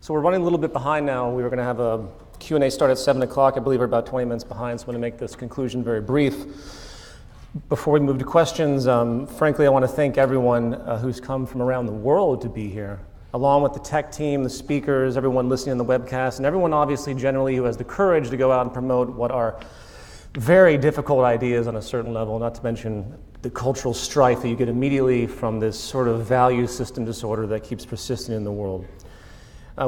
So we're running a little bit behind now. We were going to have a Q&A start at 7 o'clock. I believe we're about 20 minutes behind, so I'm going to make this conclusion very brief. Before we move to questions, frankly, I want to thank everyone who's come from around the world to be here, along with the tech team, the speakers, everyone listening on the webcast, and everyone obviously generally who has the courage to go out and promote what are very difficult ideas on a certain level, not to mention the cultural strife that you get immediately from this sort of value system disorder that keeps persisting in the world.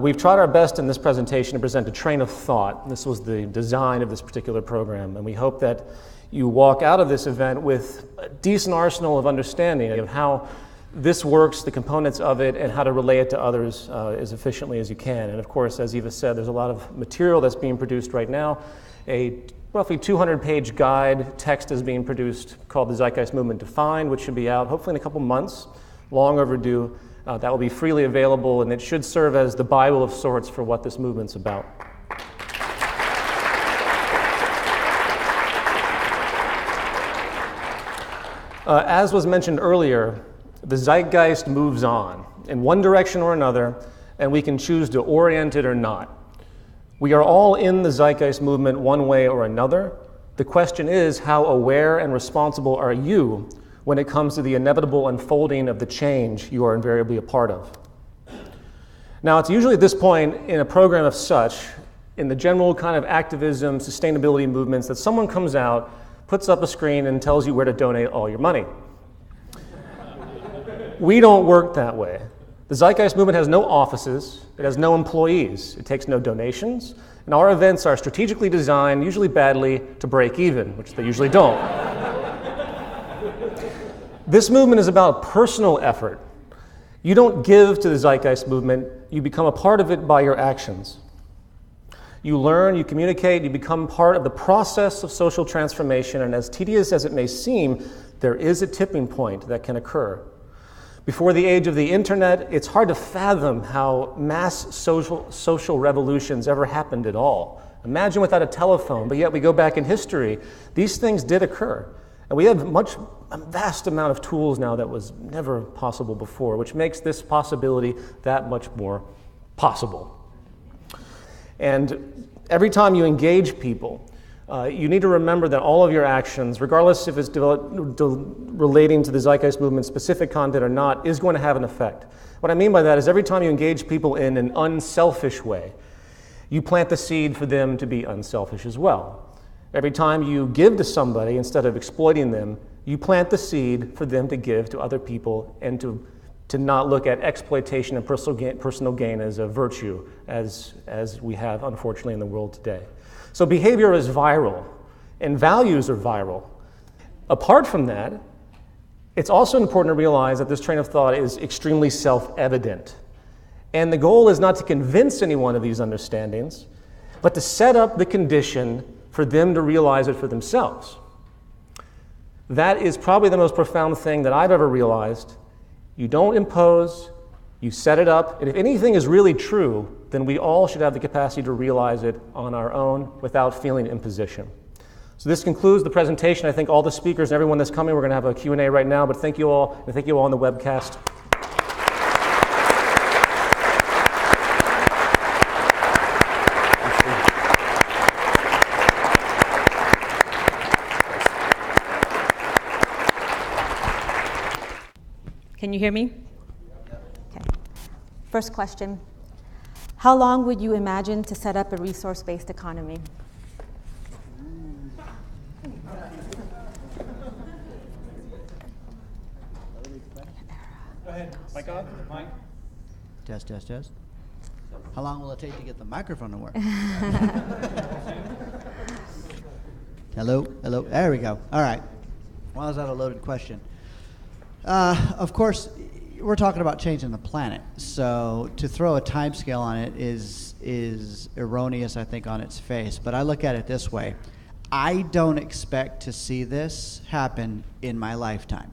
We've tried our best in this presentation to present a train of thought. This was the design of this particular program, and we hope that you walk out of this event with a decent arsenal of understanding of how this works, the components of it, and how to relay it to others as efficiently as you can. And of course, as Eva said, there's a lot of material that's being produced right now. A roughly 200-page guide text is being produced called The Zeitgeist Movement Defined, which should be out hopefully in a couple months, long overdue. That will be freely available, and it should serve as the Bible of sorts for what this movement's about. As was mentioned earlier, the zeitgeist moves on in one direction or another, and we can choose to orient it or not. We are all in the zeitgeist movement one way or another. The question is, how aware and responsible are you when it comes to the inevitable unfolding of the change you are invariably a part of? Now, it's usually at this point in a program of such, in the general kind of activism, sustainability movements, that someone comes out, puts up a screen, and tells you where to donate all your money. We don't work that way. The Zeitgeist Movement has no offices, it has no employees, it takes no donations, and our events are strategically designed, usually badly, to break even, which they usually don't. This movement is about personal effort. You don't give to the Zeitgeist Movement, you become a part of it by your actions. You learn, you communicate, you become part of the process of social transformation, and as tedious as it may seem, there is a tipping point that can occur. Before the age of the internet, it's hard to fathom how mass social revolutions ever happened at all. Imagine without a telephone, but yet we go back in history, these things did occur. And we have a vast amount of tools now that was never possible before, which makes this possibility that much more possible. And every time you engage people, you need to remember that all of your actions, regardless if it's relating to the Zeitgeist Movement specific content or not, is going to have an effect. What I mean by that is every time you engage people in an unselfish way, you plant the seed for them to be unselfish as well. Every time you give to somebody instead of exploiting them, you plant the seed for them to give to other people and to not look at exploitation and personal gain as a virtue, as we have unfortunately in the world today. So behavior is viral, and values are viral. Apart from that, it's also important to realize that this train of thought is extremely self-evident. And the goal is not to convince anyone of these understandings, but to set up the condition for them to realize it for themselves. That is probably the most profound thing that I've ever realized. You don't impose, you set it up, and if anything is really true, then we all should have the capacity to realize it on our own without feeling imposition. So this concludes the presentation. I thank all the speakers and everyone that's coming. We're going to have a Q&A right now, but thank you all, and thank you all on the webcast. Can you hear me? Okay. First question. How long would you imagine to set up a resource-based economy? Go ahead. Mic on? Mic. Test. How long will it take to get the microphone to work? Hello. There we go. All right. Well, is that a loaded question? Of course, we're talking about changing the planet, so to throw a time scale on it is erroneous, I think, on its face. But I look at it this way. I don't expect to see this happen in my lifetime.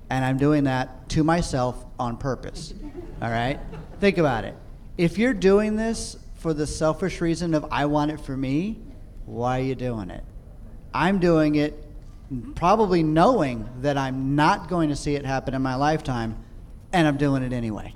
And I'm doing that to myself on purpose, all right? Think about it. If you're doing this for the selfish reason of I want it for me, why are you doing it? I'm doing it probably knowing that I'm not going to see it happen in my lifetime, and I'm doing it anyway.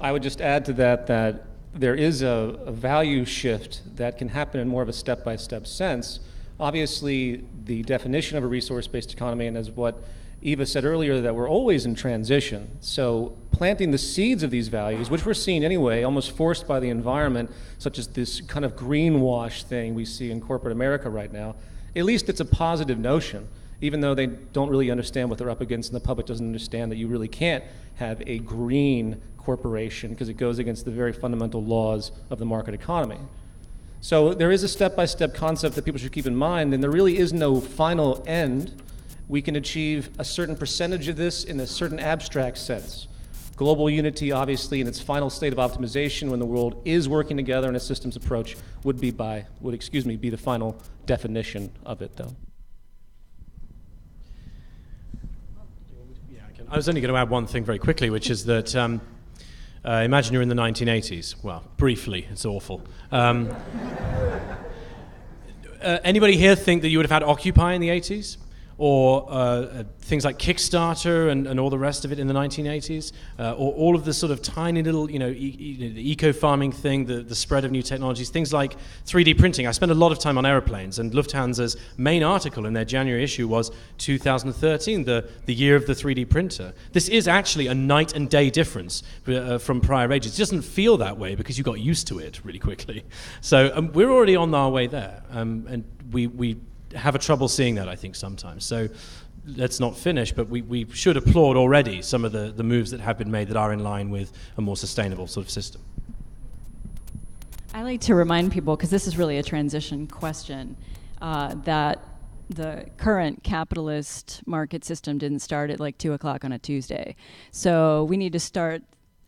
I would just add to that that there is a value shift that can happen in more of a step-by-step sense. Obviously, the definition of a resource-based economy, and as what Eva said earlier, that we're always in transition. So planting the seeds of these values, which we're seeing anyway, almost forced by the environment, such as this kind of greenwash thing we see in corporate America right now, at least it's a positive notion, even though they don't really understand what they're up against and the public doesn't understand that you really can't have a green corporation because it goes against the very fundamental laws of the market economy. So there is a step-by-step concept that people should keep in mind, and there really is no final end. We can achieve a certain percentage of this in a certain abstract sense. Global unity, obviously, in its final state of optimization, when the world is working together in a systems approach, would be the final definition of it, though. Yeah, I was only going to add one thing very quickly, which is that imagine you're in the 1980s. Well, briefly, it's awful. Anybody here think that you would have had Occupy in the 80s? Or things like Kickstarter and all the rest of it in the 1980s, or all of the sort of tiny little, the eco-farming thing, the spread of new technologies, things like 3D printing. I spent a lot of time on airplanes, and Lufthansa's main article in their January issue was 2013, the year of the 3D printer. This is actually a night and day difference from prior ages. It doesn't feel that way because you got used to it really quickly. So we're already on our way there, and we have a trouble seeing that, I think, sometimes. So let's not finish, but we should applaud already some of the moves that have been made that are in line with a more sustainable sort of system. I like to remind people, because this is really a transition question, that the current capitalist market system didn't start at like 2 o'clock on a Tuesday. So we need to start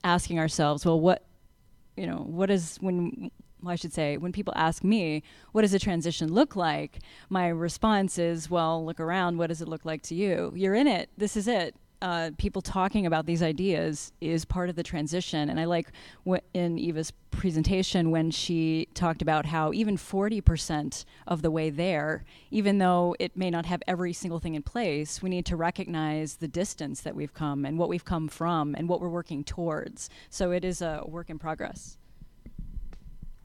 asking ourselves, well, what is when people ask me, what does a transition look like? My response is, well, look around. What does it look like to you? You're in it. This is it. People talking about these ideas is part of the transition. And I like in Eva's presentation when she talked about how even 40% of the way there, even though it may not have every single thing in place, we need to recognize the distance that we've come and what we've come from and what we're working towards. So it is a work in progress.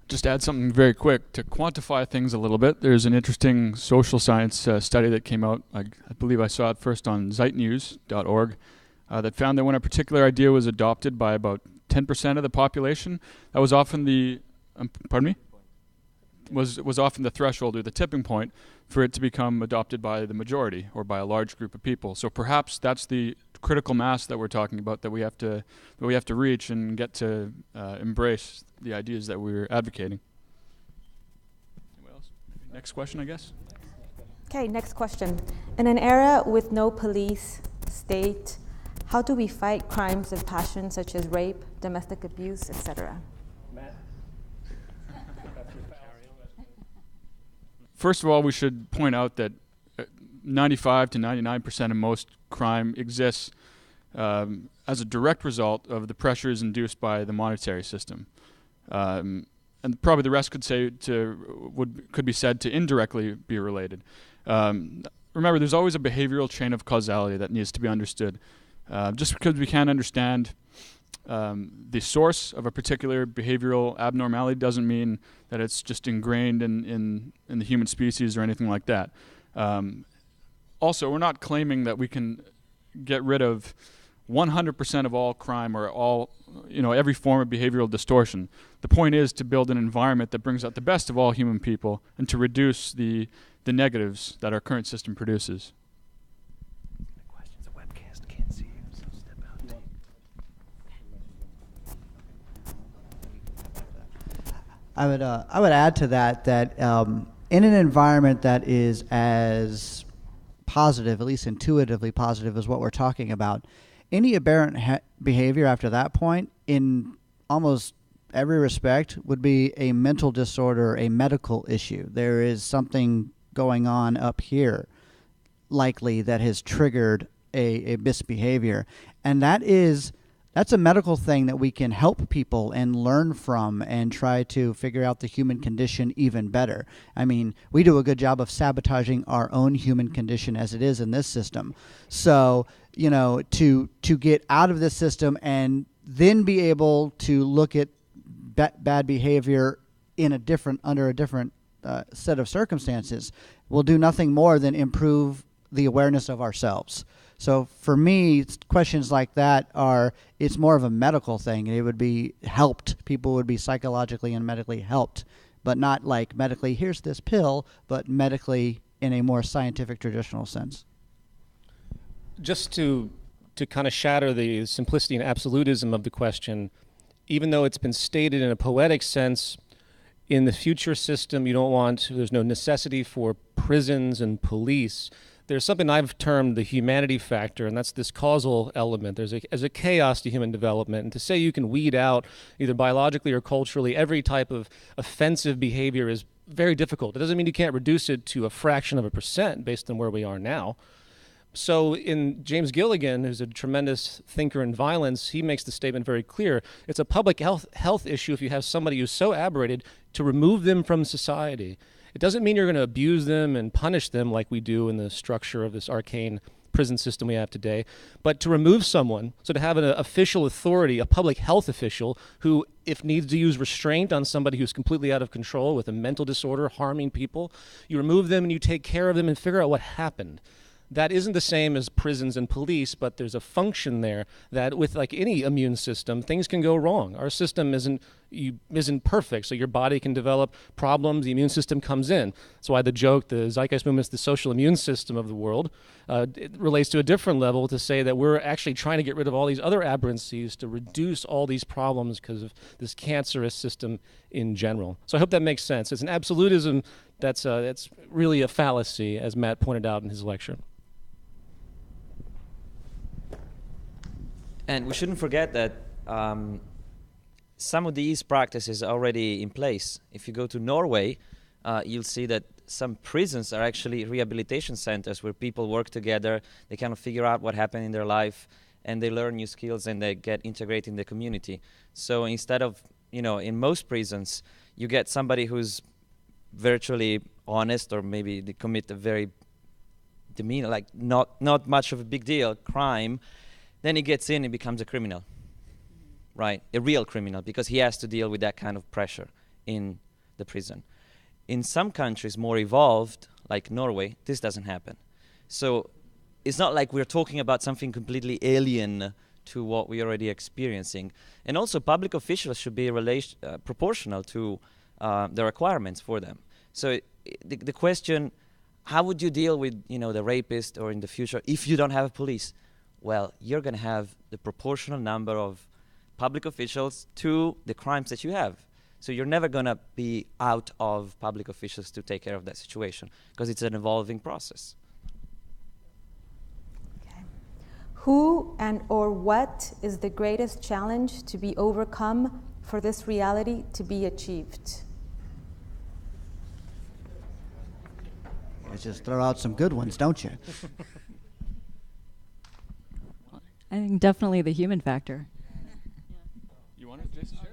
Just add something very quick to quantify things a little bit. There's an interesting social science study that came out, I believe I saw it first on zeitnews.org, that found that when a particular idea was adopted by about 10% of the population, that was often was often the threshold or the tipping point for it to become adopted by the majority or by a large group of people. So perhaps that's the critical mass that we're talking about that we have to reach and get to embrace the ideas that we're advocating. Anyone else? Next question, I guess. Okay, next question. In an era with no police state, how do we fight crimes of passion such as rape, domestic abuse, etc.? First of all, we should point out that 95 to 99% of most crime exists as a direct result of the pressures induced by the monetary system. And probably the rest could be said to indirectly be related. Remember, there's always a behavioral chain of causality that needs to be understood. Just because we can't understand the source of a particular behavioral abnormality doesn't mean that it's just ingrained in the human species or anything like that. Also, we're not claiming that we can get rid of 100% of all crime or every form of behavioral distortion. The point is to build an environment that brings out the best of all human people and to reduce the negatives that our current system produces. I would add to that in an environment that is as positive, at least intuitively positive, as what we're talking about, any aberrant behavior after that point, in almost every respect, would be a mental disorder, a medical issue. There is something going on up here, likely, that has triggered a misbehavior, and that's a medical thing that we can help people and learn from and try to figure out the human condition even better. I mean, we do a good job of sabotaging our own human condition as it is in this system. So, to get out of this system and then be able to look at bad behavior under a different set of circumstances will do nothing more than improve the awareness of ourselves. So for me, questions like that it's more of a medical thing. It would be helped. People would be psychologically and medically helped, but not like medically, here's this pill, but medically in a more scientific, traditional sense. Just to kind of shatter the simplicity and absolutism of the question, even though it's been stated in a poetic sense, in the future system, there's no necessity for prisons and police. There's something I've termed the humanity factor, and that's this causal element. There's a chaos to human development, and to say you can weed out, either biologically or culturally, every type of offensive behavior is very difficult. It doesn't mean you can't reduce it to a fraction of a percent based on where we are now. So in James Gilligan, who's a tremendous thinker in violence, he makes the statement very clear. It's a public health issue if you have somebody who's so aberrated to remove them from society. It doesn't mean you're going to abuse them and punish them like we do in the structure of this arcane prison system we have today, but to remove someone, so to have an official authority, a public health official, who, if needs to use restraint on somebody who's completely out of control with a mental disorder, harming people, you remove them and you take care of them and figure out what happened. That isn't the same as prisons and police, but there's a function there that, with like any immune system, things can go wrong. Our system isn't perfect, so your body can develop problems. The immune system comes in. That's why the joke, the Zeitgeist movement, is the social immune system of the world. It relates to a different level to say that we're actually trying to get rid of all these other aberrancies to reduce all these problems because of this cancerous system in general. So I hope that makes sense. It's an absolutism that's really a fallacy, as Matt pointed out in his lecture. And we shouldn't forget that some of these practices are already in place. If you go to Norway, you'll see that some prisons are actually rehabilitation centers where people work together, they kind of figure out what happened in their life, and they learn new skills and they get integrated in the community. So instead of, in most prisons, you get somebody who's virtually honest, or maybe they commit a very demeanor, like not much of a big deal, crime. Then he gets in and becomes a criminal, right? A real criminal, because he has to deal with that kind of pressure in the prison. In some countries more evolved, like Norway, this doesn't happen. So it's not like we're talking about something completely alien to what we're already experiencing. And also public officials should be proportional to the requirements for them. So the question, how would you deal with the rapist or in the future if you don't have a police? Well, you're going to have the proportional number of public officials to the crimes that you have. So you're never going to be out of public officials to take care of that situation, because it's an evolving process. Okay. Who and/or what is the greatest challenge to be overcome for this reality to be achieved? You just throw out some good ones, don't you? I think definitely the human factor. You want it, Jason? Sure.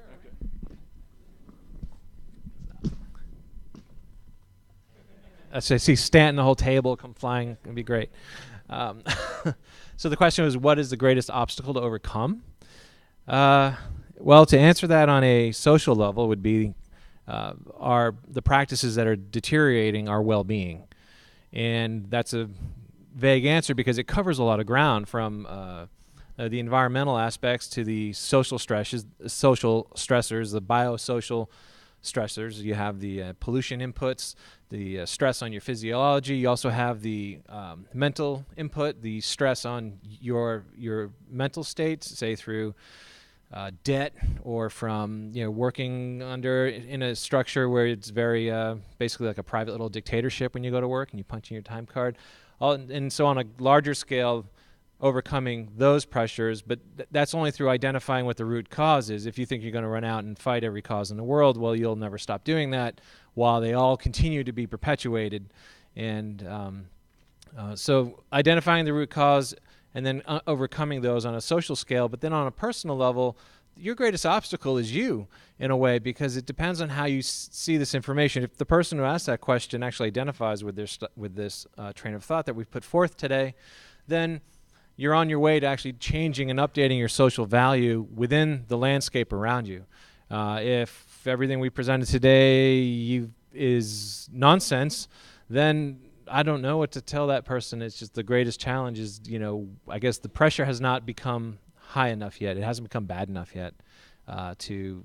Okay. So I see Stanton, the whole table come flying. It'd be great. So the question was, what is the greatest obstacle to overcome? Well, to answer that on a social level would be the practices that are deteriorating our well-being. And that's a vague answer because it covers a lot of ground, from the environmental aspects to the social stressors, the biosocial stressors. You have the pollution inputs, the stress on your physiology. You also have the mental input, the stress on your mental states, say through debt, or from working in a structure where it's very basically like a private little dictatorship when you go to work and you punch in your time card. And so on a larger scale, overcoming those pressures, but that's only through identifying what the root cause is. If you think you're going to run out and fight every cause in the world, well, you'll never stop doing that while they all continue to be perpetuated. And so identifying the root cause and then overcoming those on a social scale. But then on a personal level, your greatest obstacle is you, in a way, because it depends on how you see this information. If the person who asked that question actually identifies with this train of thought that we've put forth today, then you're on your way to actually changing and updating your social value within the landscape around you. If everything we presented today is nonsense, then I don't know what to tell that person. It's just the greatest challenge is, I guess the pressure has not become high enough yet. It hasn't become bad enough yet to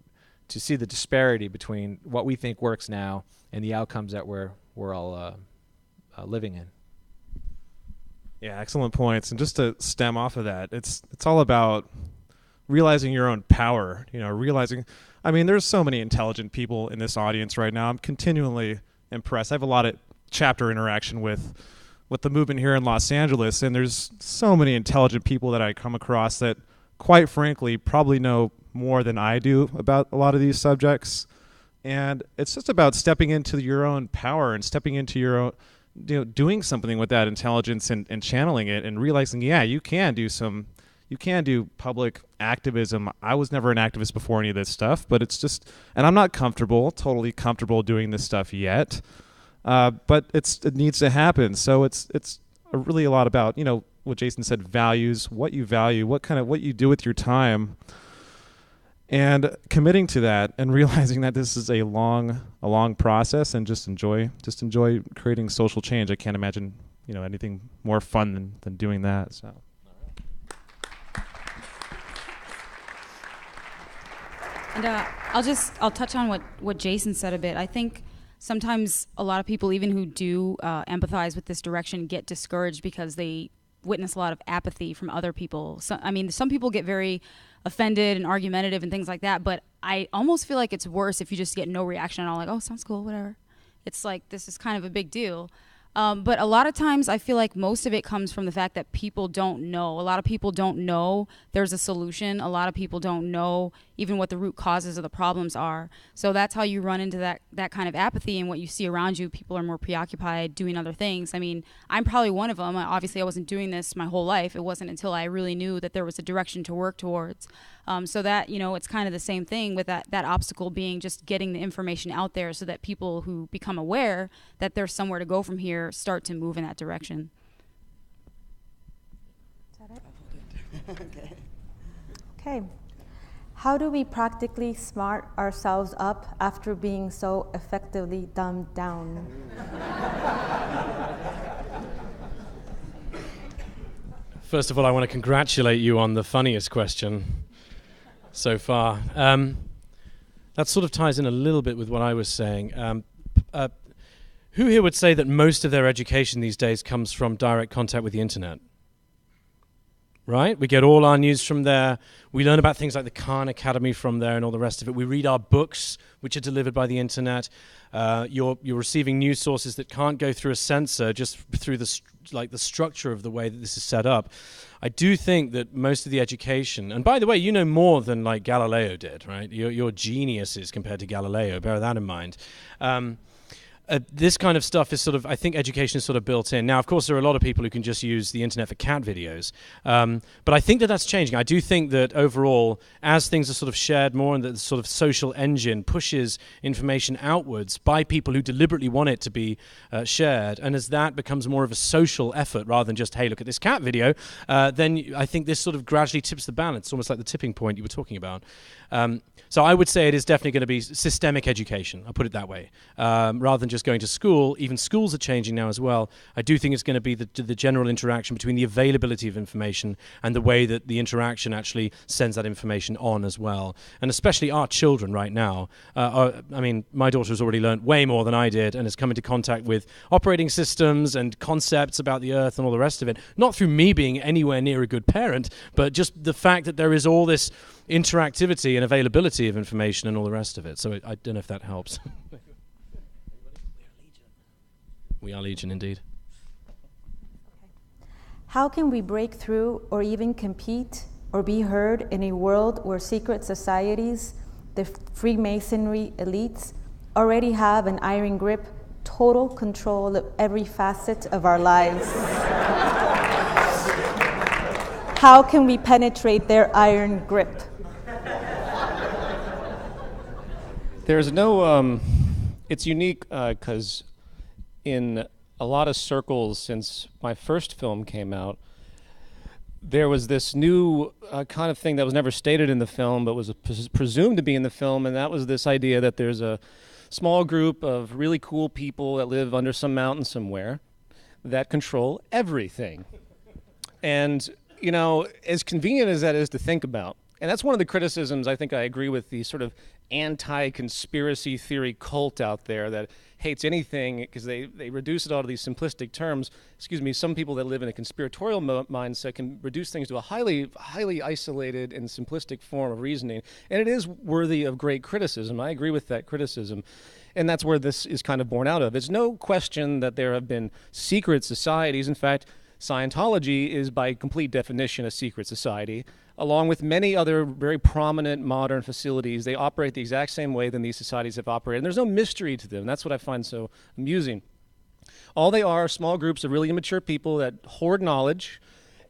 see the disparity between what we think works now and the outcomes that we're all living in. Yeah, excellent points. And just to stem off of that, it's all about realizing your own power. Realizing. I mean, there's so many intelligent people in this audience right now. I'm continually impressed. I have a lot of chapter interaction with the movement here in Los Angeles, and there's so many intelligent people that I come across that, quite frankly, probably know more than I do about a lot of these subjects. And it's just about stepping into your own power and stepping into your own, doing something with that intelligence and channeling it and realizing, yeah, you can do public activism. I was never an activist before any of this stuff, but it's just, and I'm not totally comfortable doing this stuff yet. But it needs to happen. So it's really a lot about, what Jason said, values, what you value, what you do with your time, and committing to that and realizing that this is a long process, and just enjoy creating social change. I can't imagine, anything more fun than doing that. So. And I'll touch on what Jason said a bit. I think sometimes a lot of people, even who do empathize with this direction, get discouraged because they witness a lot of apathy from other people. So, some people get very offended and argumentative and things like that, but I almost feel like it's worse if you just get no reaction at all, like, oh, sounds cool, whatever. It's like, this is kind of a big deal. But a lot of times I feel like most of it comes from the fact that people don't know. A lot of people don't know there's a solution. A lot of people don't know even what the root causes of the problems are. So that's how you run into that kind of apathy, and what you see around you, people are more preoccupied doing other things. I'm probably one of them. Obviously, I wasn't doing this my whole life. It wasn't until I really knew that there was a direction to work towards. So that, it's kind of the same thing with that obstacle being just getting the information out there so that people who become aware that there's somewhere to go from here start to move in that direction. Is that it? Okay. How do we practically smart ourselves up after being so effectively dumbed down? First of all, I want to congratulate you on the funniest question so far. That sort of ties in a little bit with what I was saying. Who here would say that most of their education these days comes from direct contact with the internet? Right? We get all our news from there. We learn about things like the Khan Academy from there and all the rest of it. We read our books, which are delivered by the internet. You're receiving news sources that can't go through a censor just through the structure of the way that this is set up. I do think that most of the education, and by the way, you know more than like Galileo did, right? You're geniuses compared to Galileo. Bear that in mind. This kind of stuff is I think education is sort of built in. Now, of course, there are a lot of people who can just use the internet for cat videos. But I think that that's changing. I do think that overall, as things are sort of shared more and that the sort of social engine pushes information outwards by people who deliberately want it to be shared, and as that becomes more of a social effort rather than just, hey, look at this cat video, then I think this sort of gradually tips the balance, almost like the tipping point you were talking about. So I would say it is definitely going to be systemic education, I'll put it that way, rather than just going to school. Even schools are changing now as well. I do think it's going to be the general interaction between the availability of information and the way that the interaction actually sends that information on as well. And especially our children right now. My daughter has already learned way more than I did and has come into contact with operating systems and concepts about the earth and all the rest of it. Not through me being anywhere near a good parent, but just the fact that there is all this interactivity and availability of information and all the rest of it. So I don't know if that helps. We are Legion indeed. How can we break through or even compete or be heard in a world where secret societies, the Freemasonry elites, already have an iron grip, total control of every facet of our lives? How can we penetrate their iron grip? There's no, it's unique because in a lot of circles since my first film came out, there was this new kind of thing that was never stated in the film, but was presumed to be in the film, and that was this idea that there's a small group of really cool people that live under some mountain somewhere that control everything. And, you know, as convenient as that is to think about, and that's one of the criticisms I think I agree with the sort of anti-conspiracy theory cult out there that hates anything because they reduce it all to these simplistic terms. Excuse me, some people that live in a conspiratorial mindset can reduce things to a highly isolated and simplistic form of reasoning. And it is worthy of great criticism. I agree with that criticism. And that's where this is kind of born out of. There's no question that there have been secret societies. In fact, Scientology is by complete definition a secret society. Along with many other very prominent modern facilities, they operate the exact same way that these societies have operated. And there's no mystery to them. That's what I find so amusing. All they are small groups of really immature people that hoard knowledge,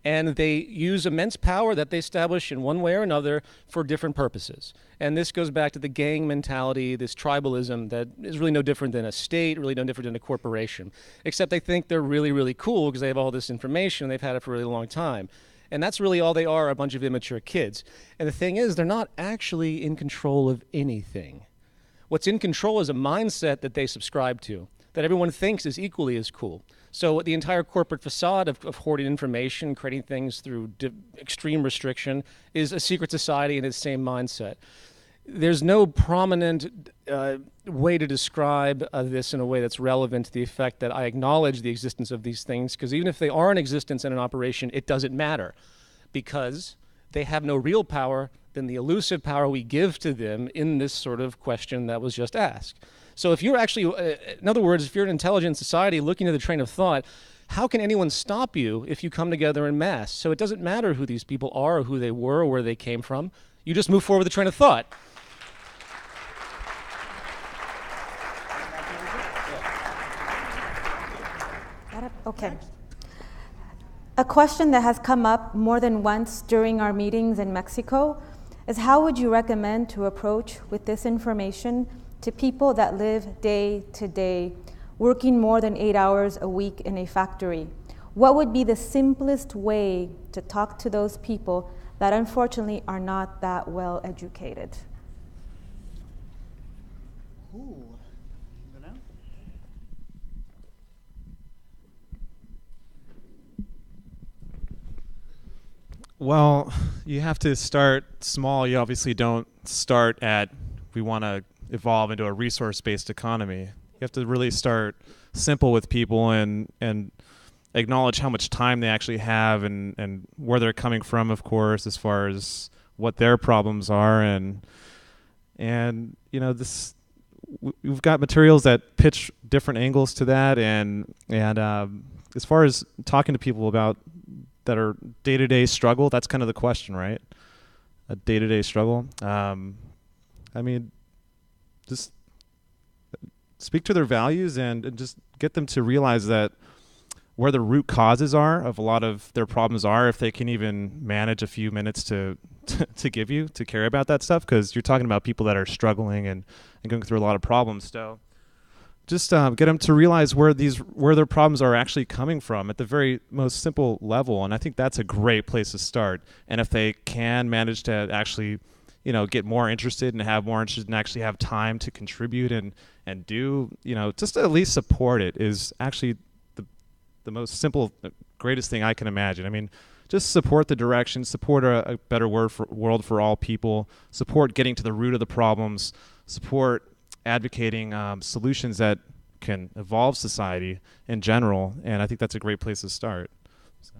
and they use immense power that they establish in one way or another for different purposes. And this goes back to the gang mentality, this tribalism that is really no different than a state, really no different than a corporation, except they think they're really, really cool because they have all this information and they've had it for a really long time. And that's really all they are, a bunch of immature kids. And the thing is, they're not actually in control of anything. What's in control is a mindset that they subscribe to, that everyone thinks is equally as cool. So the entire corporate facade of hoarding information, creating things through extreme restriction, is a secret society in its same mindset. There's no prominent way to describe this in a way that's relevant to the effect that I acknowledge the existence of these things, because even if they are in existence and in operation, it doesn't matter, because they have no real power than the elusive power we give to them in this sort of question that was just asked. So if you're actually, in other words, if you're an intelligent society looking at the train of thought, how can anyone stop you if you come together in mass? So it doesn't matter who these people are or who they were or where they came from. You just move forward with the train of thought. Okay. A question that has come up more than once during our meetings in Mexico is how would you recommend to approach with this information to people that live day to day, working more than 8 hours a week in a factory? What would be the simplest way to talk to those people that unfortunately are not that well educated? Ooh. Well, you have to start small. You obviously don't start at, we want to evolve into a resource-based economy. You have to really start simple with people and acknowledge how much time they actually have and where they're coming from, of course, as far as what their problems are. And you know, we've got materials that pitch different angles to that. And as far as talking to people about that are day-to-day struggle, that's kind of the question, right? A day-to-day struggle. I mean, just speak to their values and just get them to realize that where the root causes are of a lot of their problems are, if they can even manage a few minutes to give you, to care about that stuff, because you're talking about people that are struggling and going through a lot of problems. So just get them to realize where their problems are actually coming from at the very most simple level. And I think that's a great place to start. And if they can manage to actually, you know, get more interested and have more interest and actually have time to contribute and do, you know, just at least support it is actually the most simple, greatest thing I can imagine. I mean, just support the direction, support a better world for all people, support getting to the root of the problems, support advocating solutions that can evolve society in general, and I think that's a great place to start. So.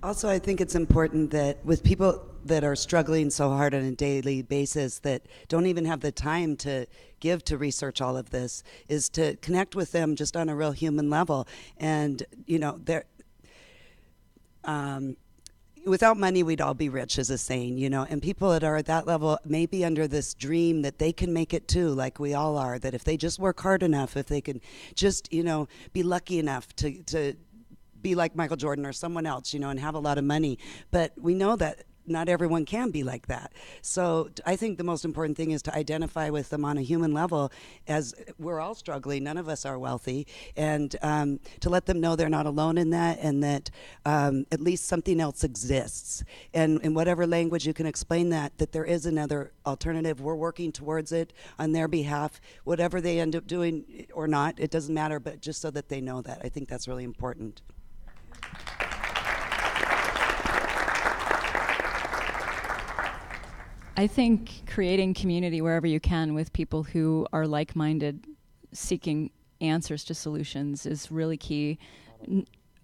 Also, I think it's important that with people that are struggling so hard on a daily basis that don't even have the time to give to research all of this, is to connect with them just on a real human level. And, you know, without money, we'd all be rich, is a saying, you know, and people that are at that level may be under this dream that they can make it too, like we all are, that if they just work hard enough, if they can just, you know, be lucky enough to be like Michael Jordan or someone else, you know, and have a lot of money. But we know that not everyone can be like that. So I think the most important thing is to identify with them on a human level, as we're all struggling. None of us are wealthy, and to let them know they're not alone in that, and that at least something else exists. And in whatever language you can explain that there is another alternative. We're working towards it on their behalf. Whatever they end up doing or not, it doesn't matter, but just so that they know that. I think that's really important. I think creating community wherever you can with people who are like-minded, seeking answers to solutions is really key.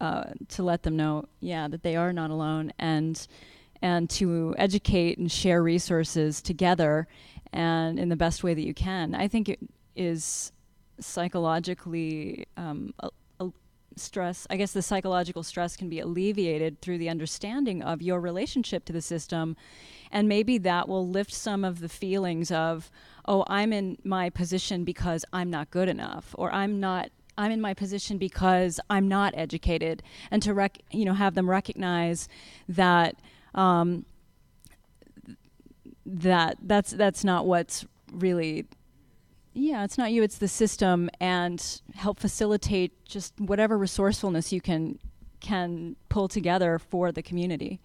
To let them know, that they are not alone, and to educate and share resources together, and in the best way that you can. I think it is psychologically stress. I guess the psychological stress can be alleviated through the understanding of your relationship to the system, and maybe that will lift some of the feelings of, oh, I'm in my position because I'm not good enough, or I'm in my position because I'm not educated, and to have them recognize that that's not what's really. It's not you, it's the system, and help facilitate just whatever resourcefulness you can pull together for the community.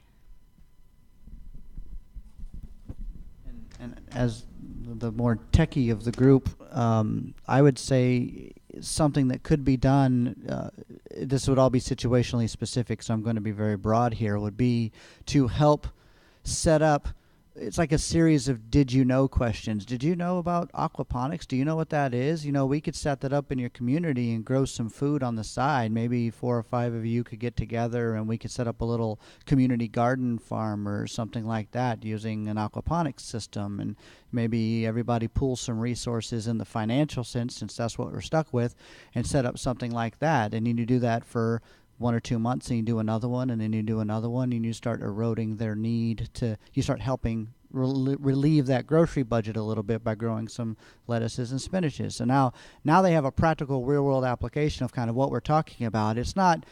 And as the more techie of the group, I would say something that could be done, this would all be situationally specific, so I'm going to be very broad here, would be to help set up. It's like a series of did you know questions. Did you know about aquaponics? Do you know what that is? We could set that up in your community and grow some food on the side. Maybe 4 or 5 of you could get together and we could set up a little community garden farm or something like that using an aquaponics system. And maybe everybody pools some resources in the financial sense, since that's what we're stuck with, and set up something like that. And you do that for 1 or 2 months, and you do another one, and then you do another one, and you start eroding their need you start helping relieve that grocery budget a little bit by growing some lettuces and spinaches. So now they have a practical real-world application of kind of what we're talking about. It's not,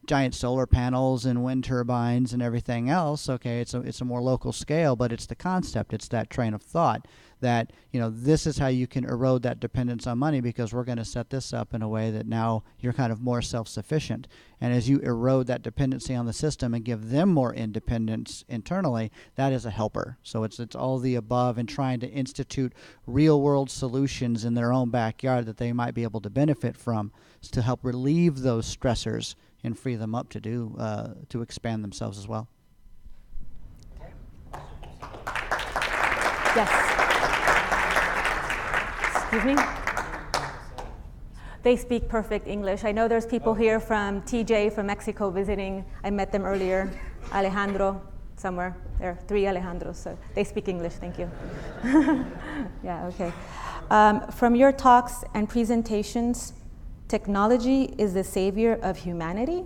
giant solar panels and wind turbines and everything else. Okay, it's a more local scale, but it's the concept. It's that train of thought that, this is how you can erode that dependence on money, because we're going to set this up in a way that now you're kind of more self-sufficient. And as you erode that dependency on the system and give them more independence internally, that is a helper. So it's all the above, and trying to institute real-world solutions in their own backyard that they might be able to benefit from to help relieve those stressors and free them up to expand themselves as well. Yes. Excuse me? They speak perfect English. I know there's people here from TJ from Mexico visiting. I met them earlier. Alejandro, somewhere. There are 3 Alejandros, so they speak English. Thank you. Yeah, okay. From your talks and presentations, technology is the savior of humanity? ?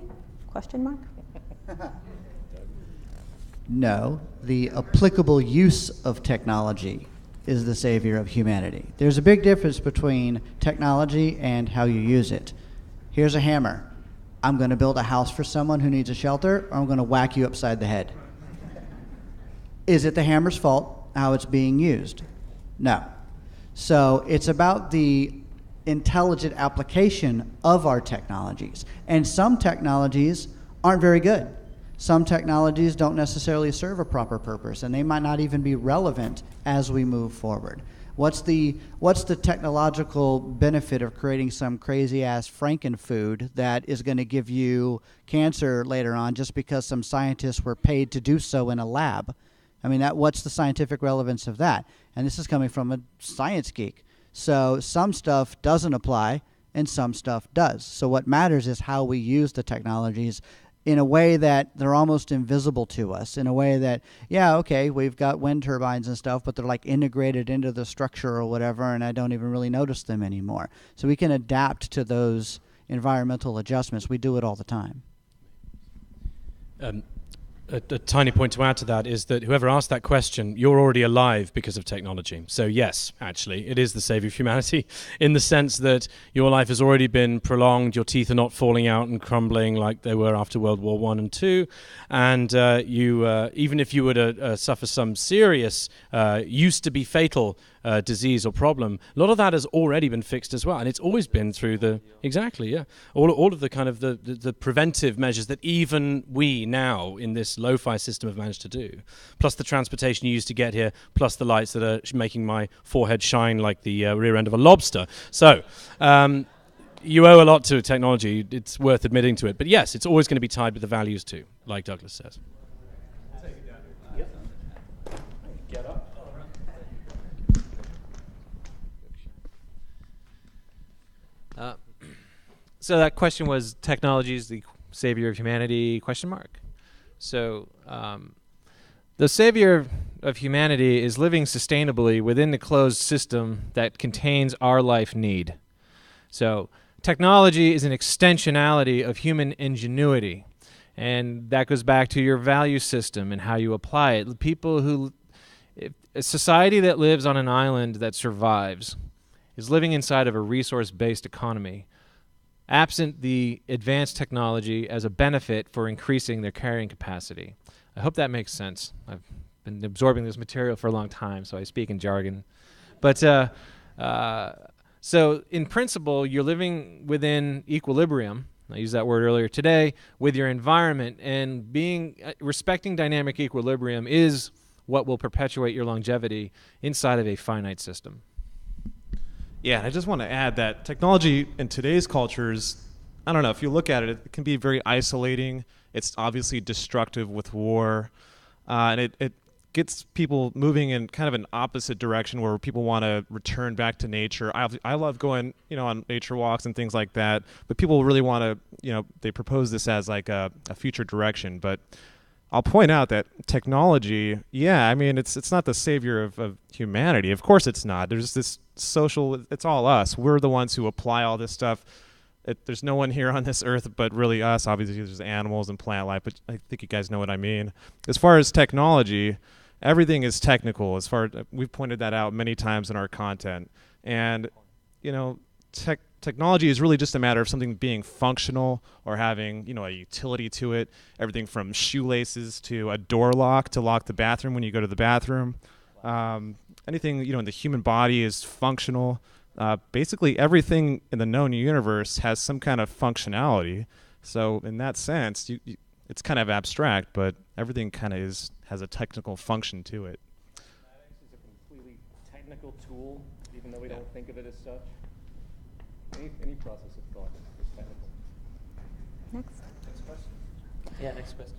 No, the applicable use of technology is the savior of humanity. There's a big difference between technology and how you use it. Here's a hammer. I'm going to build a house for someone who needs a shelter, or I'm going to whack you upside the head. Is it the hammer's fault how it's being used? No. So it's about the intelligent application of our technologies. And some technologies aren't very good. Some technologies don't necessarily serve a proper purpose, and they might not even be relevant as we move forward. What's the technological benefit of creating some crazy-ass frankenfood that is going to give you cancer later on just because some scientists were paid to do so in a lab? I mean, what's the scientific relevance of that? And this is coming from a science geek. So some stuff doesn't apply and some stuff does. So what matters is how we use the technologies in a way that they're almost invisible to us, in a way that, okay, we've got wind turbines and stuff, but they're like integrated into the structure or whatever, and I don't even really notice them anymore. So we can adapt to those environmental adjustments. We do it all the time. a tiny point to add to that is that whoever asked that question, you're already alive because of technology. So yes, actually, it is the savior of humanity in the sense that your life has already been prolonged, your teeth are not falling out and crumbling like they were after World War I and II, and even if you were to suffer some serious, used to be fatal disease or problem, a lot of that has already been fixed as well, and it's always been through the all of the kind of the preventive measures that even we now in this lo-fi system have managed to do, plus the transportation you used to get here, plus the lights that are making my forehead shine like the rear end of a lobster. So you owe a lot to technology. It's worth admitting to it, but yes, it's always going to be tied with the values too, like Douglas says. Get up. So that question was, technology is the savior of humanity, question mark. So the savior of humanity is living sustainably within the closed system that contains our life need. So technology is an extensionality of human ingenuity, and that goes back to your value system and how you apply it. A society that lives on an island that survives is living inside of a resource-based economy, absent the advanced technology as a benefit for increasing their carrying capacity. I hope that makes sense. I've been absorbing this material for a long time, so I speak in jargon. But so in principle, you're living within equilibrium, I used that word earlier today, with your environment, and respecting dynamic equilibrium is what will perpetuate your longevity inside of a finite system. Yeah, and I just want to add that technology in today's cultures, I don't know, if you look at it, it can be very isolating. It's obviously destructive with war, and it gets people moving in kind of an opposite direction where people want to return back to nature. I love going, on nature walks and things like that, but people really want to, they propose this as like a future direction. But I'll point out that technology, it's not the savior of humanity. Of course it's not. There's this social, it's all us. We're the ones who apply all this stuff. There's no one here on this earth but really us. Obviously there's animals and plant life, but I think you guys know what I mean. As far as technology, everything is technical. We've pointed that out many times in our content. And, technology is really just a matter of something being functional or having, a utility to it. Everything from shoelaces to a door lock to lock the bathroom when you go to the bathroom. Anything, in the human body is functional. Basically, everything in the known universe has some kind of functionality. So in that sense, it's kind of abstract, but everything kind of has a technical function to it. Mathematics is a completely technical tool, even though we don't think of it as such. Any process of thought is technical. Next question. Yeah, next question.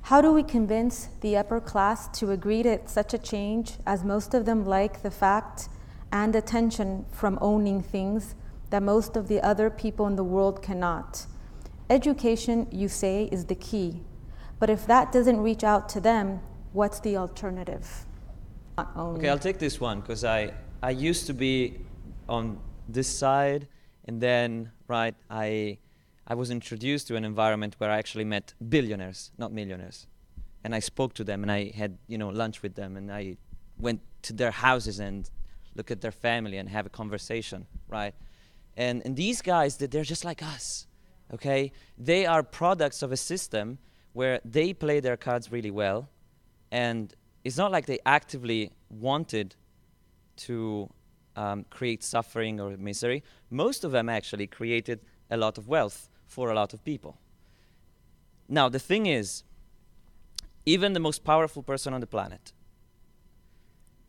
How do we convince the upper class to agree to such a change, as most of them like the fact and attention from owning things that most of the other people in the world cannot? Education, you say, is the key. But if that doesn't reach out to them, what's the alternative? Okay, I'll take this one, because I used to be on this side, and then, I was introduced to an environment where I actually met billionaires, not millionaires. And I spoke to them, and I had, lunch with them, and I went to their houses and look at their family and have a conversation, right? And these guys, they're just like us, okay? They are products of a system where they play their cards really well, and it's not like they actively wanted to create suffering or misery. Most of them actually created a lot of wealth for a lot of people. Now, the thing is, even the most powerful person on the planet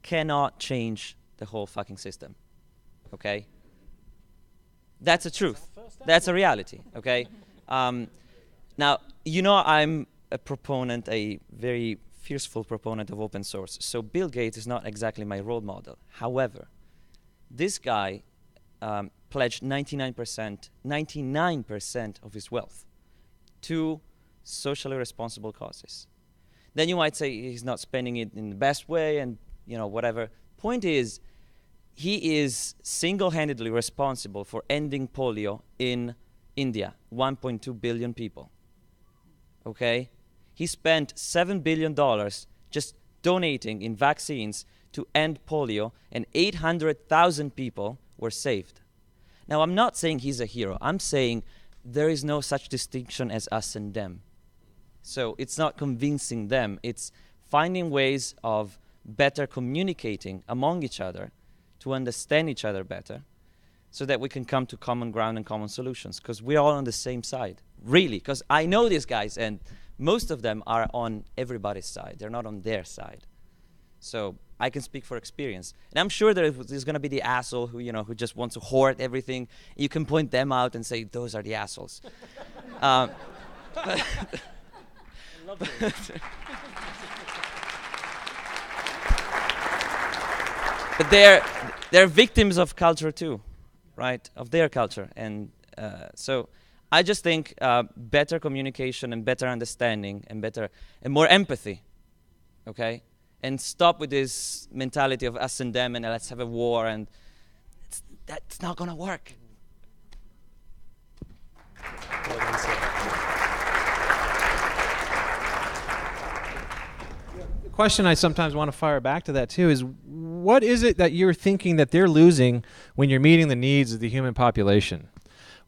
cannot change the whole fucking system, okay? That's a truth. That's a reality, okay? Now, I'm a very fierceful proponent of open source, so Bill Gates is not exactly my role model. However, this guy pledged 99% of his wealth to socially responsible causes. Then you might say he's not spending it in the best way and, whatever. Point is, he is single-handedly responsible for ending polio in India, 1.2 billion people. Okay? He spent $7 billion just donating in vaccines to end polio, and 800,000 people were saved. Now, I'm not saying he's a hero. I'm saying there is no such distinction as us and them. So it's not convincing them. It's finding ways of better communicating among each other to understand each other better so that we can come to common ground and common solutions, because we're all on the same side, really, because I know these guys, and most of them are on everybody's side. They're not on their side. So I can speak for experience. And I'm sure there's going to be the asshole who, who just wants to hoard everything. You can point them out and say, those are the assholes. But they're victims of culture too, right? Of their culture. And so I just think better communication and better understanding and more empathy, okay? And stop with this mentality of us and them and let's have a war, and that's not gonna work. The question I sometimes want to fire back to that too is, what is it that you're thinking that they're losing when you're meeting the needs of the human population?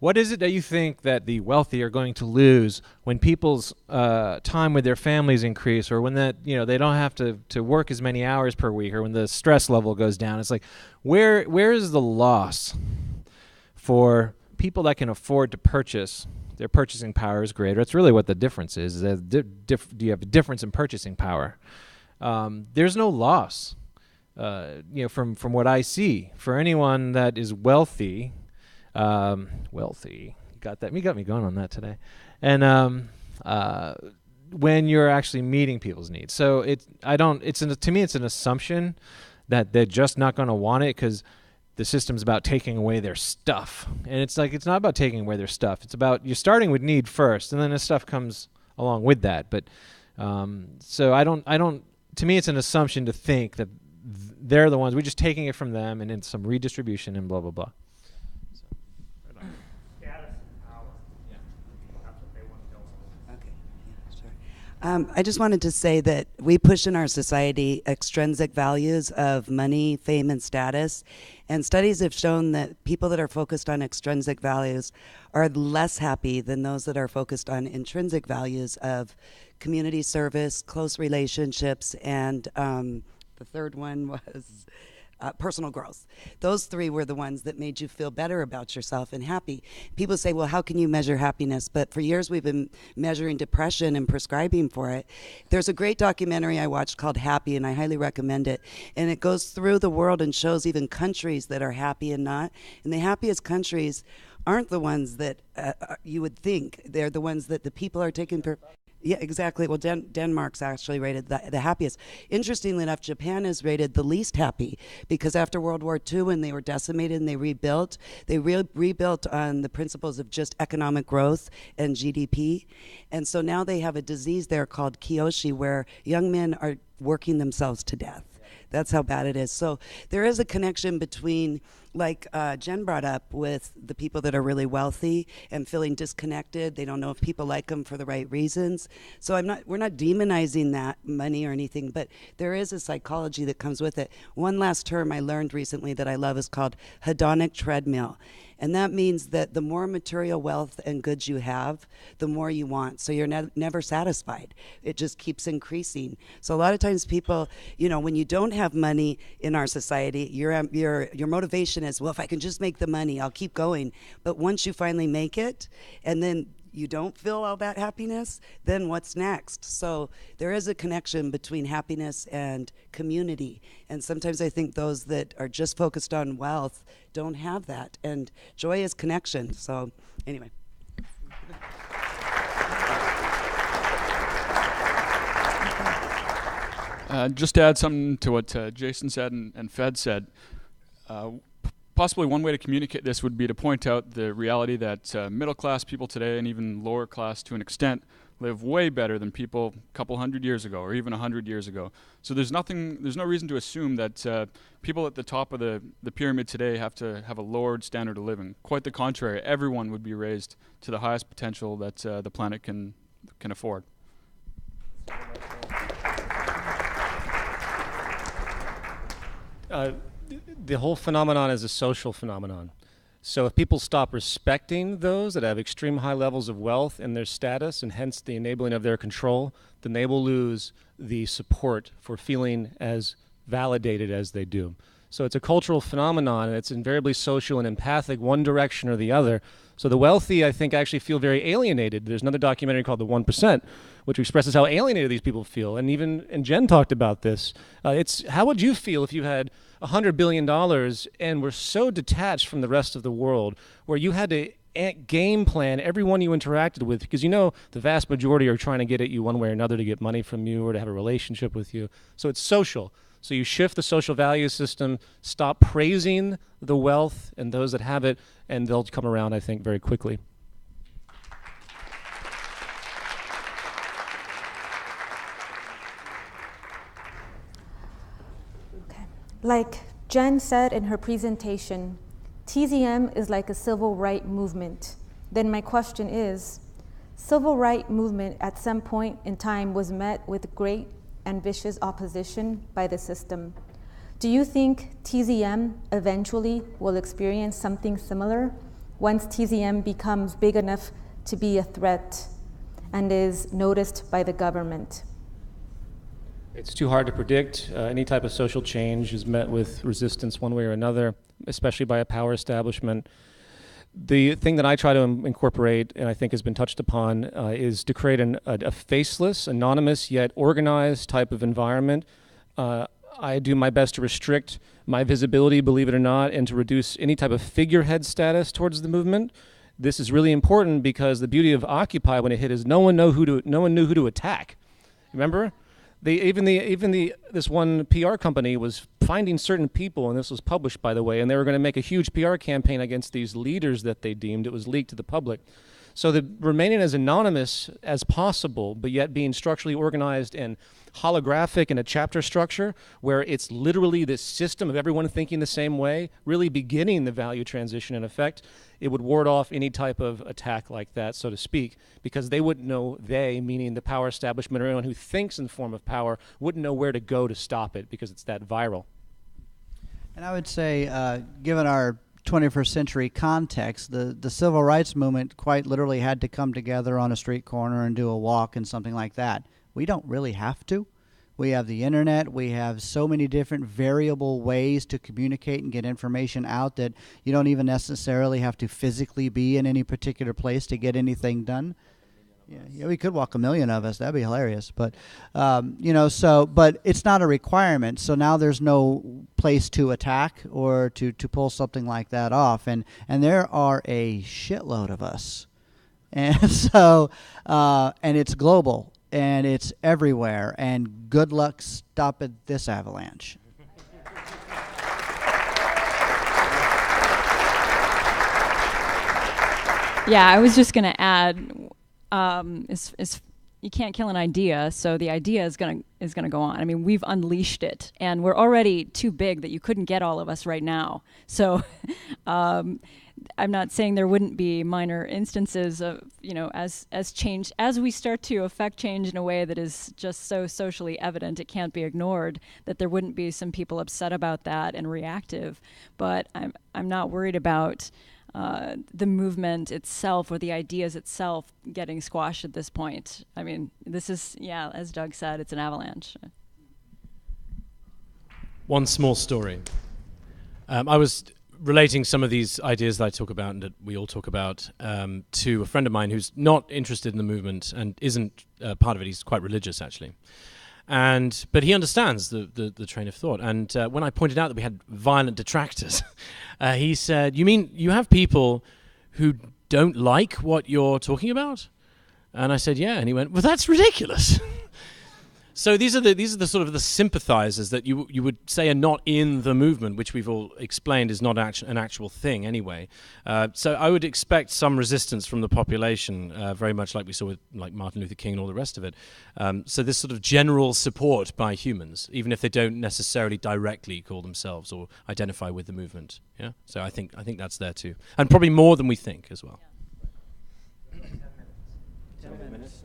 What is it that you think that the wealthy are going to lose when people's time with their families increase, or when that they don't have to work as many hours per week, or when the stress level goes down? It's like, where is the loss for people that can afford to purchase? Their purchasing power is greater. It's really what the difference is. Do you have a difference in purchasing power? There's no loss, from what I see, for anyone that is wealthy. Wealthy, you got me going on that today. And when you're actually meeting people's needs, so to me it's an assumption that they're just not going to want it because the system's about taking away their stuff. And it's like, it's not about taking away their stuff. It's about, you're starting with need first, and then the stuff comes along with that. But so I don't. To me, it's an assumption to think that they're the ones. We're just taking it from them, and then some redistribution and blah blah blah. I just wanted to say that we push in our society extrinsic values of money, fame, and status. And studies have shown that people that are focused on extrinsic values are less happy than those that are focused on intrinsic values of community service, close relationships, and the third one was personal growth. Those three were the ones that made you feel better about yourself and happy. People say, well, how can you measure happiness? But for years we've been measuring depression and prescribing for it. There's a great documentary I watched called Happy, and I highly recommend it. And it goes through the world and shows even countries that are happy and not. And the happiest countries aren't the ones that you would think. They're the ones that the people are taking Yeah, exactly. Well, Denmark's actually rated the happiest. Interestingly enough, Japan is rated the least happy because after World War II, when they were decimated and they rebuilt, rebuilt on the principles of just economic growth and GDP. And so now they have a disease there called Kyoshi, where young men are working themselves to death. That's how bad it is. So there is a connection between, like Jen brought up, with the people that are really wealthy and feeling disconnected. They don't know if people like them for the right reasons. So we're not demonizing that money or anything, but there is a psychology that comes with it. One last term I learned recently that I love is called hedonic treadmill. And that means that the more material wealth and goods you have, the more you want. So you're never satisfied. It just keeps increasing. So a lot of times people, when you don't have money in our society, your motivation is, well, if I can just make the money, I'll keep going. But once you finally make it, and then you don't feel all that happiness, then what's next? So there is a connection between happiness and community. And sometimes I think those that are just focused on wealth don't have that. And joy is connection. So anyway. Just to add something to what Jason said and Fed said, possibly one way to communicate this would be to point out the reality that middle class people today, and even lower class to an extent, live way better than people a couple 100 years ago or even 100 years ago. So there's no reason to assume that people at the top of the pyramid today have to have a lowered standard of living. Quite the contrary, everyone would be raised to the highest potential that the planet can afford. The whole phenomenon is a social phenomenon. So if people stop respecting those that have extreme high levels of wealth and their status, and hence the enabling of their control, then they will lose the support for feeling as validated as they do. So it's a cultural phenomenon, and it's invariably social and empathic, one direction or the other. So the wealthy, I think, actually feel very alienated. There's another documentary called The 1%, which expresses how alienated these people feel. And Jen talked about this. It's how would you feel if you had $100 billion and were so detached from the rest of the world, where you had to game plan everyone you interacted with, because you know the vast majority are trying to get at you one way or another to get money from you or to have a relationship with you. So it's social. So you shift the social value system, stop praising the wealth and those that have it, and they'll come around, I think, very quickly. Okay. Like Jen said in her presentation, TZM is like a civil rights movement. Then my question is, civil rights movement at some point in time was met with great and vicious opposition by the system. Do you think TZM eventually will experience something similar once TZM becomes big enough to be a threat and is noticed by the government? It's too hard to predict. Any type of social change is met with resistance one way or another, especially by a power establishment. The thing that I try to incorporate, and I think has been touched upon, is to create a faceless, anonymous, yet organized type of environment. I do my best to restrict my visibility, believe it or not, and to reduce any type of figurehead status towards the movement. This is really important because the beauty of Occupy when it hit is no one knew who to attack. Remember? This one PR company was finding certain people, and this was published, by the way, and they were going to make a huge PR campaign against these leaders that they deemed. It was leaked to the public. So the remaining as anonymous as possible, but yet being structurally organized and holographic in a chapter structure where it's literally this system of everyone thinking the same way, really beginning the value transition in effect, it would ward off any type of attack like that, so to speak, because they wouldn't know, meaning the power establishment or anyone who thinks in the form of power, wouldn't know where to go to stop it because it's that viral. And I would say, given our 21st century context, the civil rights movement quite literally had to come together on a street corner and do a walk and something like that. We don't really have to. We have the internet. We have so many different variable ways to communicate and get information out that you don't even necessarily have to physically be in any particular place to get anything done. Yeah, we could walk a million of us. That'd be hilarious. But, but it's not a requirement. So now there's no place to attack or to pull something like that off. And there are a shitload of us. And so, and it's global and it's everywhere. And good luck stopping this avalanche. Yeah, I was just going to add, you can't kill an idea, so the idea is gonna go on. I mean, we've unleashed it, and we're already too big that you couldn't get all of us right now. So, I'm not saying there wouldn't be minor instances of, as change, as we start to affect change in a way that is just so socially evident, it can't be ignored, that there wouldn't be some people upset about that and reactive. But I'm not worried about the movement itself or the ideas itself getting squashed at this point. I mean, this is, as Doug said, it's an avalanche. One small story. I was relating some of these ideas that I talk about and that we all talk about to a friend of mine who's not interested in the movement and isn't part of it. He's quite religious, actually. But he understands the train of thought. And when I pointed out that we had violent detractors, he said, "You mean you have people who don't like what you're talking about?" And I said, "Yeah." And he went, "Well, that's ridiculous." So these are the sort of the sympathizers that you would say are not in the movement, which we've all explained is not an actual thing anyway. So I would expect some resistance from the population, very much like we saw with like Martin Luther King and all the rest of it. So this sort of general support by humans, even if they don't necessarily directly call themselves or identify with the movement. Yeah. So I think that's there too, and probably more than we think as well. 10 minutes.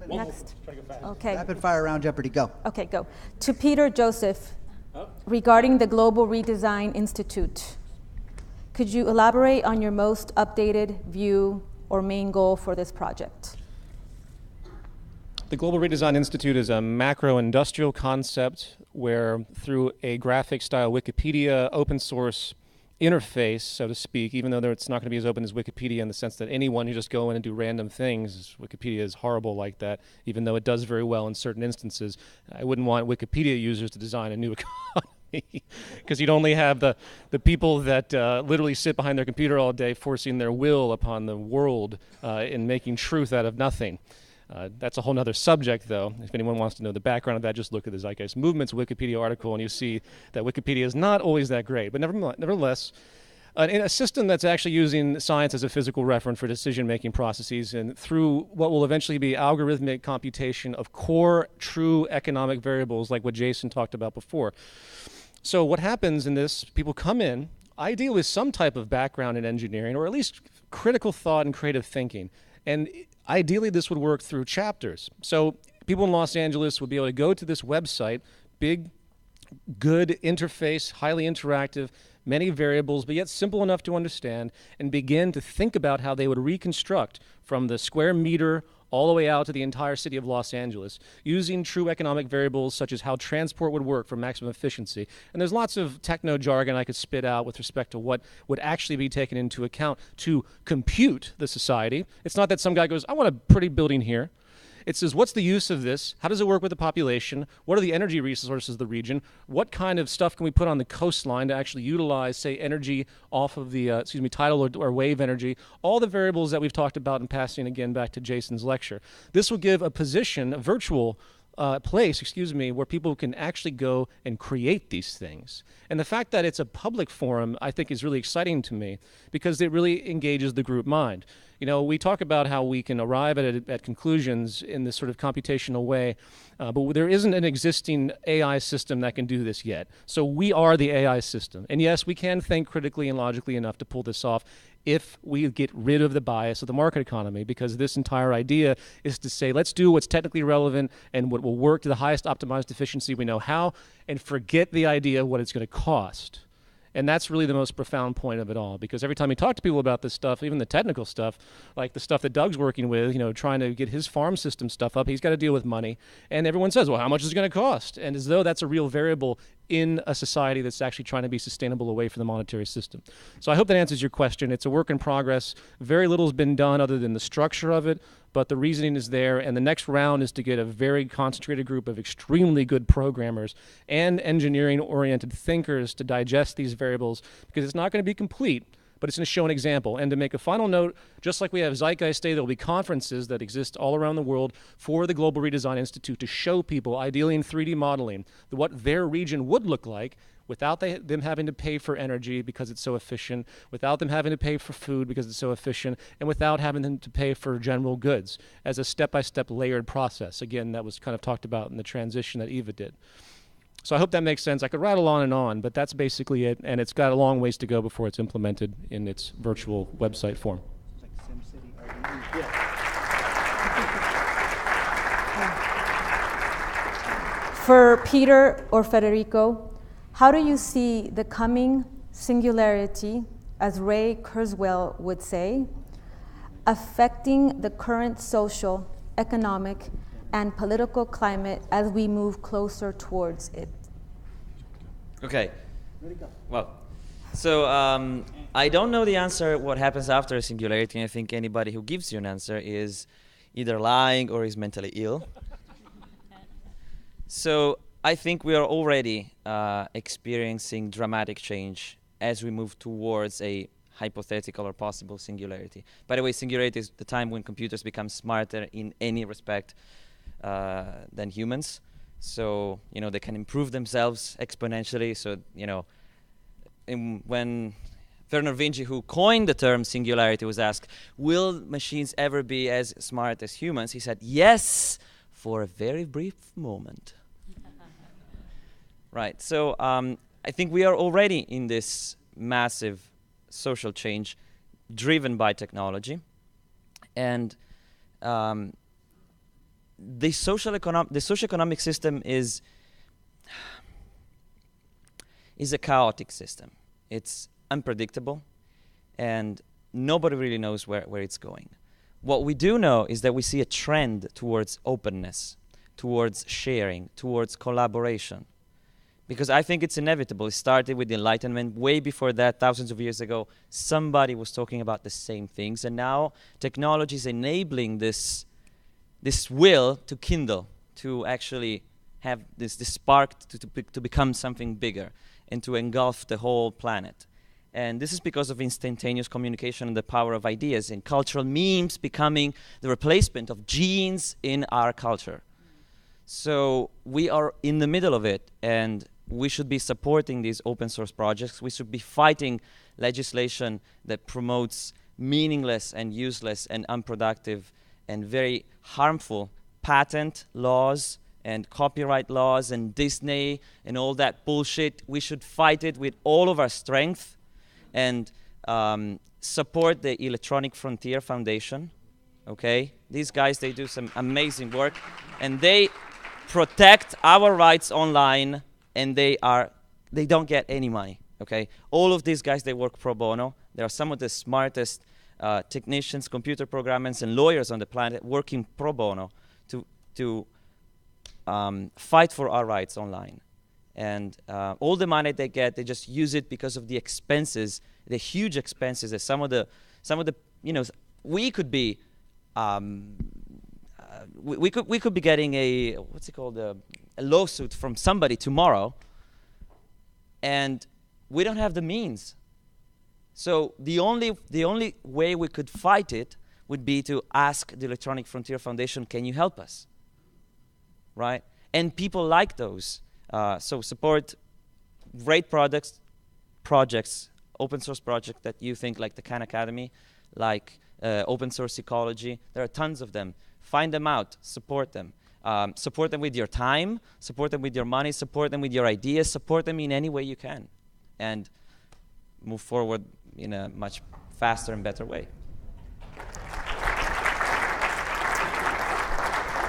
Next. Okay. Rapid fire round Jeopardy, go. Okay, go. To Peter Joseph, regarding the Global Redesign Institute. Could you elaborate on your most updated view or main goal for this project? The Global Redesign Institute is a macro-industrial concept where, through a graphic-style Wikipedia open source interface, so to speak, even though it's not going to be as open as Wikipedia in the sense that anyone who just go in and do random things, Wikipedia is horrible like that, even though it does very well in certain instances. I wouldn't want Wikipedia users to design a new economy because you'd only have the people that literally sit behind their computer all day forcing their will upon the world and making truth out of nothing. That's a whole other subject, though. If anyone wants to know the background of that, just look at the Zeitgeist Movement's Wikipedia article, and you see that Wikipedia is not always that great. But nevertheless, in a system that's actually using science as a physical reference for decision-making processes, and through what will eventually be algorithmic computation of core, true economic variables, like what Jason talked about before. So what happens in this, people come in, ideally with some type of background in engineering, or at least critical thought and creative thinking. And ideally, this would work through chapters. So people in Los Angeles would be able to go to this website, big, good interface, highly interactive, many variables, but yet simple enough to understand, and begin to think about how they would reconstruct from the square meter all the way out to the entire city of Los Angeles, using true economic variables such as how transport would work for maximum efficiency. And there's lots of techno jargon I could spit out with respect to what would actually be taken into account to compute the society. It's not that some guy goes, I want a pretty building here. It says, what's the use of this? How does it work with the population? What are the energy resources of the region? What kind of stuff can we put on the coastline to actually utilize, say, energy off of the, tidal or wave energy? All the variables that we've talked about in passing, again, back to Jason's lecture. This will give a position, a virtual place, where people can actually go and create these things. And the fact that it's a public forum, I think, is really exciting to me because it really engages the group mind. You know, we talk about how we can arrive at conclusions in this sort of computational way, but there isn't an existing AI system that can do this yet. So we are the AI system. And yes, we can think critically and logically enough to pull this off if we get rid of the bias of the market economy, because this entire idea is to say, let's do what's technically relevant and what will work to the highest optimized efficiency we know how, and forget the idea of what it's going to cost. And that's really the most profound point of it all, because every time you talk to people about this stuff, even the technical stuff, like the stuff that Doug's working with, you know, trying to get his farm system stuff up, he's got to deal with money. And everyone says, well, how much is it going to cost? And as though that's a real variable in a society that's actually trying to be sustainable away from the monetary system. So I hope that answers your question. It's a work in progress. Very little has been done other than the structure of it, but the reasoning is there. And the next round is to get a very concentrated group of extremely good programmers and engineering-oriented thinkers to digest these variables, because it's not going to be complete, but it's going to show an example. And to make a final note, just like we have Zeitgeist Day, there will be conferences that exist all around the world for the Global Redesign Institute to show people, ideally in 3D modeling, what their region would look like without them having to pay for energy because it's so efficient, without them having to pay for food because it's so efficient, and without having them to pay for general goods as a step-by-step layered process. Again, that was kind of talked about in the transition that Eva did. So I hope that makes sense. I could rattle on, but that's basically it, and it's got a long ways to go before it's implemented in its virtual website form. For Peter or Federico, how do you see the coming singularity, as Ray Kurzweil would say, affecting the current social, economic, and political climate as we move closer towards it? Okay. Well, so I don't know the answer what happens after singularity, and I think anybody who gives you an answer is either lying or is mentally ill. So I think we are already experiencing dramatic change as we move towards a hypothetical or possible singularity. By the way, singularity is the time when computers become smarter in any respect than humans. So, you know, they can improve themselves exponentially. So, you know, when Vernor Vinci, who coined the term singularity, was asked, will machines ever be as smart as humans? He said, yes, for a very brief moment. Right, so I think we are already in this massive social change driven by technology. And the socioeconomic system is is a chaotic system. It's unpredictable, and nobody really knows where it's going. What we do know is that we see a trend towards openness, towards sharing, towards collaboration. Because I think it's inevitable. It started with the Enlightenment. Way before that, thousands of years ago, somebody was talking about the same things. And now technology is enabling this will to kindle, to actually have this spark to become something bigger and to engulf the whole planet. And this is because of instantaneous communication and the power of ideas, and cultural memes becoming the replacement of genes in our culture. So we are in the middle of it, and we should be supporting these open source projects. We should be fighting legislation that promotes meaningless and useless and unproductive and very harmful patent laws and copyright laws and Disney and all that bullshit. We should fight it with all of our strength and support the Electronic Frontier Foundation. Okay? These guys, they do some amazing work, and they protect our rights online, and they don't get any money. Okay? All of these guys, they work pro bono. They are some of the smartest technicians, computer programmers, and lawyers on the planet working pro bono to fight for our rights online. And all the money they get, they just use it because of the expenses, the huge expenses that some of the we could be we could be getting a lawsuit from somebody tomorrow, and we don't have the means. So the only way we could fight it would be to ask the Electronic Frontier Foundation, can you help us? Right? And people like those. So support great projects, open source projects that you think, like the Khan Academy, like Open Source Ecology. There are tons of them. Find them out, support them. Support them with your time, support them with your money, support them with your ideas, support them in any way you can, and move forward in a much faster and better way.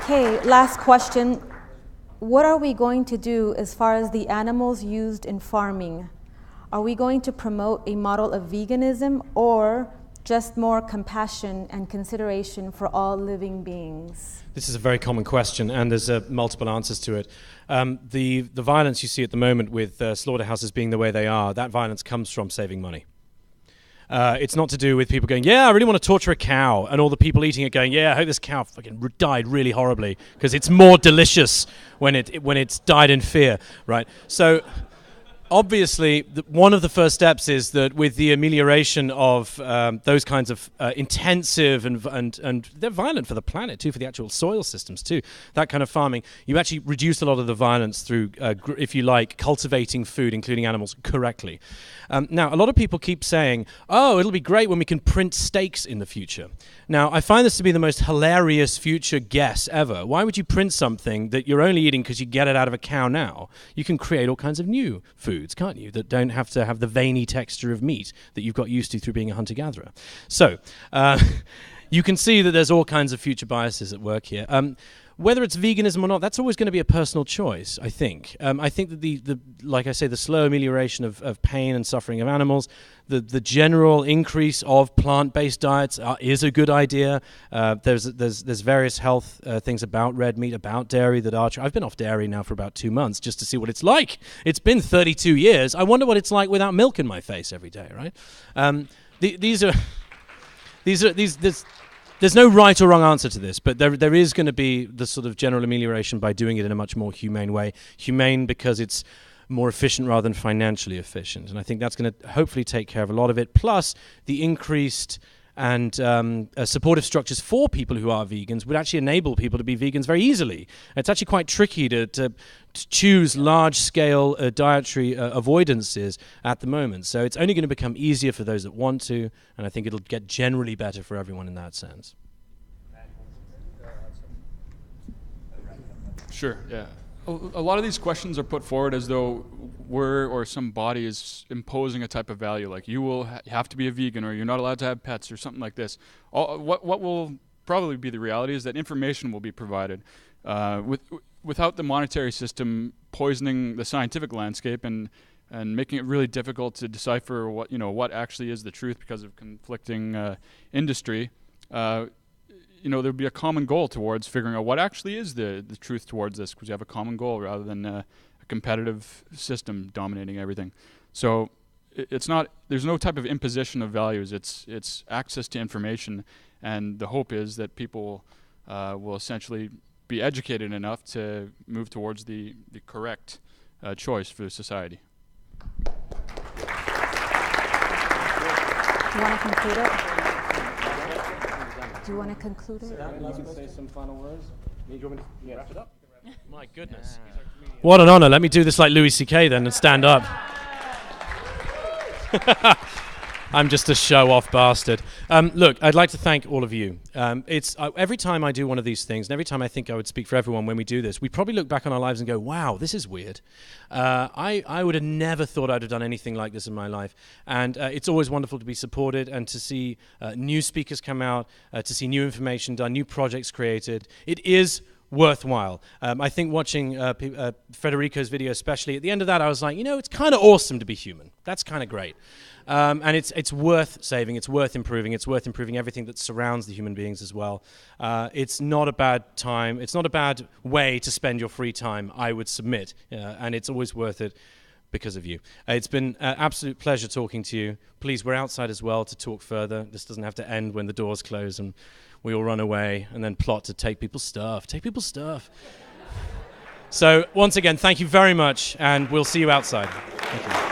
Okay, last question. What are we going to do as far as the animals used in farming? Are we going to promote a model of veganism, or just more compassion and consideration for all living beings? This is a very common question, and there's multiple answers to it. The violence you see at the moment with slaughterhouses being the way they are, that violence comes from saving money. It's not to do with people going, yeah, I really want to torture a cow, and all the people eating it going, yeah, I hope this cow fucking died really horribly, because it's more delicious when it's died in fear, right? So obviously, one of the first steps is that with the amelioration of those kinds of intensive and they're violent for the planet too, for the actual soil systems too, that kind of farming, you actually reduce a lot of the violence through, if you like, cultivating food, including animals, correctly. Now, a lot of people keep saying, oh, it'll be great when we can print steaks in the future. Now, I find this to be the most hilarious future guess ever. Why would you print something that you're only eating because you get it out of a cow now? You can create all kinds of new foods, can't you, that don't have to have the veiny texture of meat that you've got used to through being a hunter-gatherer. So, you can see that there's all kinds of future biases at work here. Whether it's veganism or not, that's always going to be a personal choice, I think. I think that like I say, the slow amelioration of pain and suffering of animals, the general increase of plant-based diets is a good idea. There's various health things about red meat, about dairy that are true. I've been off dairy now for about 2 months just to see what it's like. It's been 32 years. I wonder what it's like without milk in my face every day, right? There's no right or wrong answer to this, but there is going to be the sort of general amelioration by doing it in a much more humane way. Humane because it's more efficient rather than financially efficient. And I think that's going to hopefully take care of a lot of it. Plus, the increased and supportive structures for people who are vegans would actually enable people to be vegans very easily. It's actually quite tricky to choose large-scale dietary avoidances at the moment. So it's only going to become easier for those that want to, and I think it'll get generally better for everyone in that sense. Sure, yeah. A lot of these questions are put forward as though we're or some body is imposing a type of value, like you will have to be a vegan or you're not allowed to have pets or something like this. What will probably be the reality is that information will be provided. Without the monetary system poisoning the scientific landscape and and making it really difficult to decipher what actually is the truth because of conflicting industry. There'd be a common goal towards figuring out what actually is the truth towards this, because you have a common goal rather than a competitive system dominating everything. So there's no type of imposition of values. It's access to information, and the hope is that people will essentially be educated enough to move towards the correct choice for society. Do you want to conclude it? Do you want to conclude it? You can say some final words. You want me to wrap it up? My goodness. What an honor. Let me do this like Louis C.K. then and stand up. I'm just a show-off bastard. Look, I'd like to thank all of you. Every time I do one of these things, and every time I think I would speak for everyone when we do this, we probably look back on our lives and go, wow, this is weird. I would have never thought I'd have done anything like this in my life. And it's always wonderful to be supported and to see new speakers come out, to see new information done, new projects created. It is worthwhile. I think watching Federico's video especially, at the end of that I was like, it's kind of awesome to be human. That's kind of great. And it's worth saving, it's worth improving everything that surrounds the human beings as well. It's not a bad time, it's not a bad way to spend your free time, I would submit, and it's always worth it because of you. It's been an absolute pleasure talking to you. Please, we're outside as well to talk further. This doesn't have to end when the doors close and we all run away and then plot to take people's stuff. So once again, thank you very much, and we'll see you outside. Thank you.